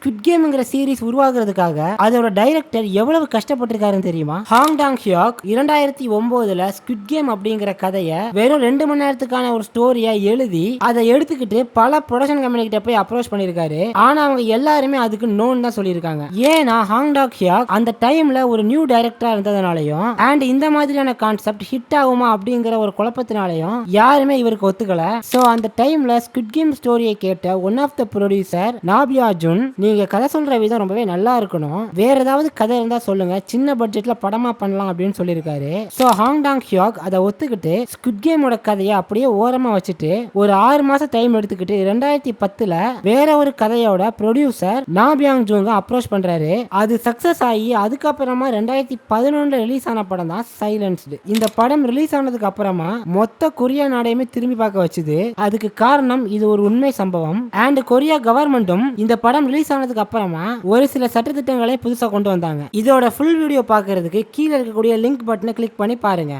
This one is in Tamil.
ஸ்குவிட் கேம்ங்கிற சீரிஸ் உருவாக்குறதுக்காக அதோட டைரக்டர் எவ்வளவு கஷ்டப்பட்டிருக்காருன்னு தெரியுமா? ஹாங் டாங் ஹியாக் 2009ல ஸ்குவிட் கேம் அப்படிங்கிற கதையை வெறும் 2 மணி நேரத்துக்கான ஒரு ஸ்டோரியை எழுதி அதை எடுத்துக்கிட்டு பல ப்ரொடக்ஷன் கம்பெனி கிட்ட போய் அப்ரோச் பண்ணிருக்காரு. ஆனா அவங்க எல்லாருமே அதுக்கு நோன் தான் சொல்லியிருக்காங்க. ஏன்னா ஹாங் டாங் ஹியாக் அந்த டைம்ல ஒரு நியூ டைரக்டரா இருந்ததுனாலையும் அண்ட் இந்த மாதிரியான கான்செப்ட் ஹிட் ஆகுமா அப்படிங்கிற ஒரு குழப்பத்தினாலையும் யாருமே இவருக்கு ஒத்துக்கல. சோ அந்த டைம்ல ஸ்குவிட் கேம் ஸ்டோரியை கேட்ட ஒன் ஆஃப் த ப்ரொடியூசர் நாபியா ஜுன், நீங்க கதை சொல்ற விதம் ரொம்பவே நல்லா இருக்கணும், வேற ஏதாவது கதை இருந்தா சொல்லுங்க, சின்ன பட்ஜெட்ல படமா பண்ணலாம் அப்படின்னு சொல்லியிருக்காரு. சோ ஹாங் டாங் ஹியாக் அதை ஒத்துக்கிட்டு ஸ்குவிட் கேமோட கதையை அப்படியே ஓரமா வச்சுட்டு ஒரு 6 மாசம் டைம் எடுத்துக்கிட்டு 2010ல வேற ஒரு கதையோட ப்ரொடியூசர் நாபியாங் ஜூங்க அப்ரோச் பண்றாரு. அது சக்சஸ் ஆகி அதுக்கப்புறமா 2011 ரிலீஸ் ஆன படம் தான் சைலன்ஸ்டு. இந்த படம் ரிலீஸ் ஆனதுக்கு அப்புறமா மொத்த கொரியா நாடையுமே திரும்பி பார்க்க வச்சுது. அதுக்கு காரணம் இது ஒரு உண்மை சம்பவம். அண்ட் கொரியா கவர்மெண்ட்டும் இந்த படம் ரிலீஸ் ஆனதுக்கு அப்புறமா ஒரு சில சட்டத்திட்டங்களை புதுசா கொண்டு வந்தாங்க. இதோட ஃபுல் வீடியோ பார்க்கிறதுக்கு கீழே இருக்கக்கூடிய லிங்க் பட்டனை கிளிக் பண்ணி பாருங்க.